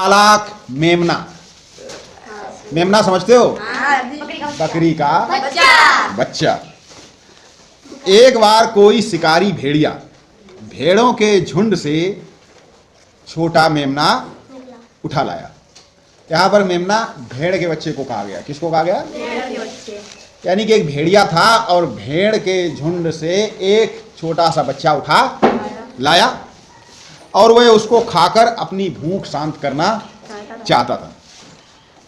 चालाक मेमना। मेमना समझते हो? बकरी का बच्चा। एक बार कोई शिकारी भेड़िया भेड़ों के झुंड से छोटा मेमना उठा लाया। यहाँ पर मेमना भेड़ के बच्चे को कहा गया। किसको कहा गया? भेड़ के बच्चे। यानी कि एक भेड़िया था और भेड़ के झुंड से एक छोटा सा बच्चा उठा लाया और वह उसको खाकर अपनी भूख शांत करना चाहता था।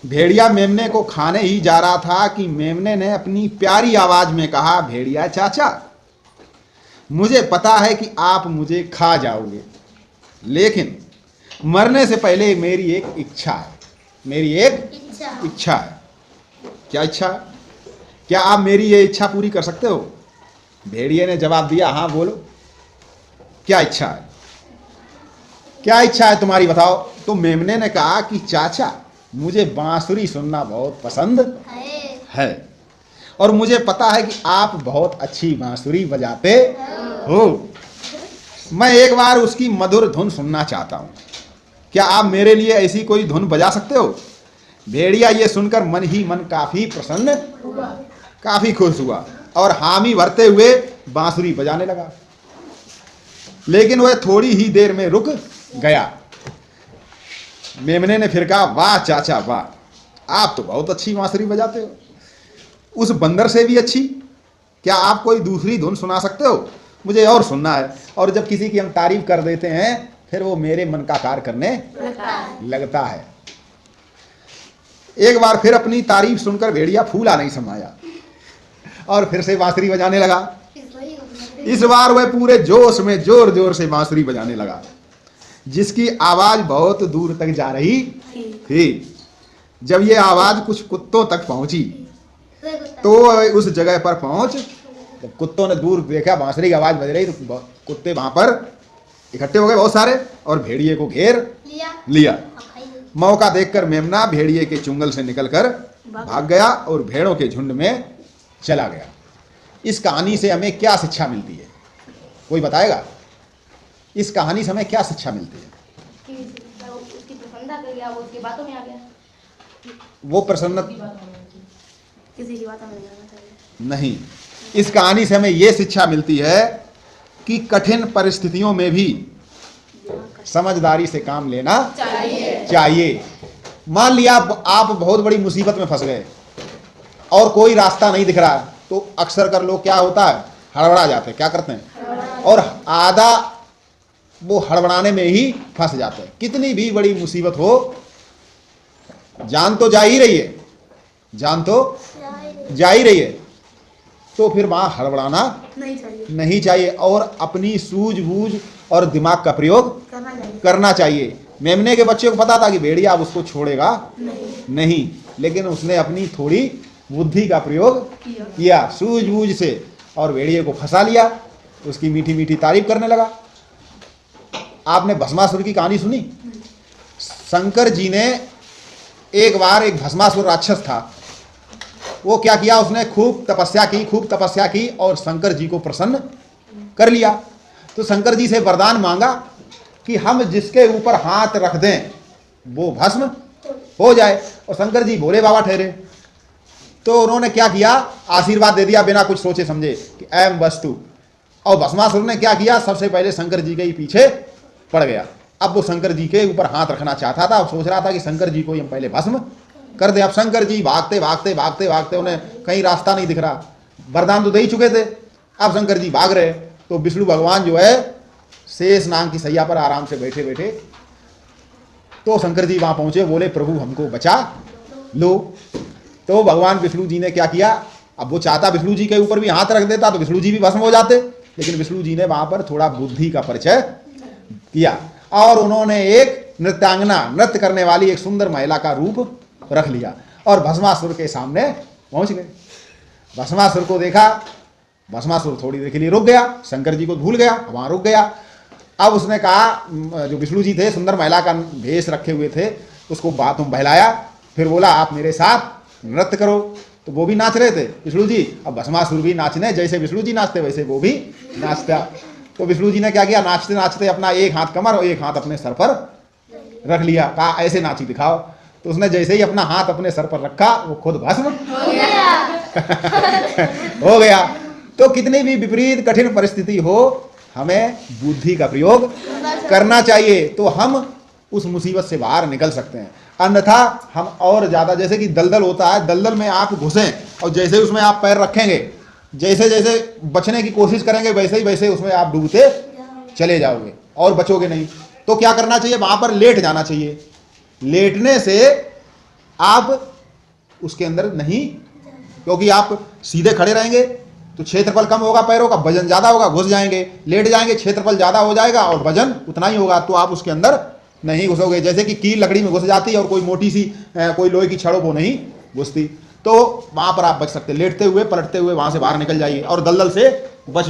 भेड़िया मेमने को खाने ही जा रहा था कि मेमने ने अपनी प्यारी आवाज में कहा, भेड़िया चाचा, मुझे पता है कि आप मुझे खा जाओगे, लेकिन मरने से पहले मेरी एक इच्छा है। मेरी एक इच्छा है। क्या इच्छा है? क्या आप मेरी ये इच्छा पूरी कर सकते हो? भेड़िए ने जवाब दिया, हाँ बोलो, क्या इच्छा है? क्या इच्छा है तुम्हारी, बताओ। तो मेमने ने कहा कि चाचा, मुझे बांसुरी सुनना बहुत पसंद है और मुझे पता है कि आप बहुत अच्छी बांसुरी बजाते हो। मैं एक बार उसकी मधुर धुन सुनना चाहता हूँ। क्या आप मेरे लिए ऐसी कोई धुन बजा सकते हो? भेड़िया ये सुनकर मन ही मन काफी प्रसन्न, काफी खुश हुआ और हामी भरते हुए बांसुरी बजाने लगा। लेकिन वह थोड़ी ही देर में रुक गया। मेमने ने फिर कहा, वाह चाचा वाह, आप तो बहुत अच्छी बांसुरी बजाते हो, उस बंदर से भी अच्छी। क्या आप कोई दूसरी धुन सुना सकते हो? मुझे और सुनना है। और जब किसी की हम तारीफ कर देते हैं फिर वो मेरे मन का कार्य करने लगता है। एक बार फिर अपनी तारीफ सुनकर भेड़िया फूला नहीं समाया और फिर से बांसुरी बजाने लगा। इस बार वह पूरे जोश में जोर जोर से बांसुरी बजाने लगा, जिसकी आवाज बहुत दूर तक जा रही थी। जब यह आवाज कुछ कुत्तों तक पहुंची तो उस जगह पर पहुंच, जब कुत्तों ने दूर देखा बांसुरी की आवाज बज रही तो कुत्ते वहां पर इकट्ठे हो गए बहुत सारे और भेड़िए को घेर लिया। मौका देखकर मेमना भेड़िए के चुंगल से निकलकर भाग गया और भेड़ों के झुंड में चला गया। इस कहानी से हमें क्या शिक्षा मिलती है? कोई बताएगा? इस कहानी से हमें क्या शिक्षा मिलती है? उसकी प्रसन्नता कर गया, वो उसकी बातों में आ गया। वो प्रसन्न किसी की बातों में नहीं आना चाहिए। नहीं, इस कहानी से हमें यह शिक्षा मिलती है कि कठिन परिस्थितियों में भी समझदारी से काम लेना चाहिए। मान लिया आप बहुत बड़ी मुसीबत में फंस गए और कोई रास्ता नहीं दिख रहा, तो अक्सर कर लोग क्या होता है, हड़बड़ा जाते हैं। क्या करते हैं? और आधा वो हड़बड़ाने में ही फंस जाते हैं। कितनी भी बड़ी मुसीबत हो, जान तो जा ही रही है, जान तो जा ही रही है, तो फिर वहां हड़बड़ाना नहीं चाहिए और अपनी सूझबूझ और दिमाग का प्रयोग करना चाहिए। मेमने के बच्चे को पता था कि भेड़िया अब उसको छोड़ेगा नहीं, लेकिन उसने अपनी थोड़ी बुद्धि का प्रयोग किया सूझबूझ से और भेड़िए को फंसा लिया। उसकी मीठी मीठी तारीफ करने लगा। आपने भस्मासुर की कहानी सुनी? शंकर जी ने एक बार, एक भस्मासुर राक्षस था, वो क्या किया, उसने खूब तपस्या की और शंकर जी को प्रसन्न कर लिया। तो शंकर जी से वरदान मांगा कि हम जिसके ऊपर हाथ रख दें वो भस्म हो जाए, और शंकर जी भोले बाबा ठहरे। तो उन्होंने क्या किया, आशीर्वाद दे दिया बिना कुछ सोचे समझे कि ऐम वस्तु। और भस्मासुर ने क्या किया, सबसे पहले शंकर जी के ही पीछे पड़ गया। अब वो शंकर जी के ऊपर हाथ रखना चाहता था, सोच रहा था कि शंकर जी को हम पहले भस्म कर दे। अब शंकर जी भागते भागते भागते भागते, उन्हें कहीं रास्ता नहीं दिख रहा। वरदान तो दे ही चुके थे, अब शंकर जी भाग रहे। तो विष्णु भगवान जो है शेष नाग की सैया पर आराम से बैठे बैठे, तो शंकर जी वहां पहुंचे, बोले प्रभु हमको बचा लो। तो भगवान विष्णु जी ने क्या किया, अब वो चाहता विष्णु जी के ऊपर भी हाथ रख देता तो विष्णु जी भी भस्म हो जाते, लेकिन विष्णु जी ने वहां पर थोड़ा बुद्धि का परिचय किया और उन्होंने एक नृत्यांगना, नृत्य करने वाली एक सुंदर महिला का रूप रख लिया और भस्मासुर के सामने पहुंच गए। भस्मासुर को देखा, भस्मासुर थोड़ी देर के लिए रुक गया, शंकर जी को भूल गया, वहां रुक गया। अब उसने कहा, जो विष्णु जी थे सुंदर महिला का भेष रखे हुए थे, उसको बातों बहलाया, फिर बोला आप मेरे साथ नृत्य करो। तो वो भी नाच रहे थे विष्णु जी, अब भस्मासुर भी नाचने, जैसे विष्णु जी नाचते वैसे वो भी नाचता। तो विष्णु जी ने क्या किया, नाचते नाचते अपना एक हाथ कमर और एक हाथ अपने सर पर रख लिया, कहा ऐसे नाची दिखाओ, तो उसने जैसे ही अपना हाथ अपने सर पर रखा वो खुद भस्म हो गया। तो कितनी भी विपरीत कठिन परिस्थिति हो, हमें बुद्धि का प्रयोग करना चाहिए, तो हम उस मुसीबत से बाहर निकल सकते हैं। अन्यथा हम और ज्यादा, जैसे कि दलदल होता है, दलदल में आप घुसें और जैसे उसमें आप पैर रखेंगे, जैसे जैसे बचने की कोशिश करेंगे वैसे ही वैसे उसमें आप डूबते चले जाओगे और बचोगे नहीं। तो क्या करना चाहिए, वहां पर लेट जाना चाहिए। लेटने से आप उसके अंदर नहीं, क्योंकि आप सीधे खड़े रहेंगे तो क्षेत्रफल कम होगा, पैरों का वजन ज्यादा होगा, घुस जाएंगे। लेट जाएंगे, क्षेत्रफल ज्यादा हो जाएगा और वजन उतना ही होगा, तो आप उसके अंदर नहीं घुसोगे। जैसे कि कील लकड़ी में घुस जाती है और कोई मोटी सी कोई लोहे की छड़ वो नहीं घुसती, तो वहां पर आप बच सकते। लेटते हुए पलटते हुए वहां से बाहर निकल जाइए और दलदल से बच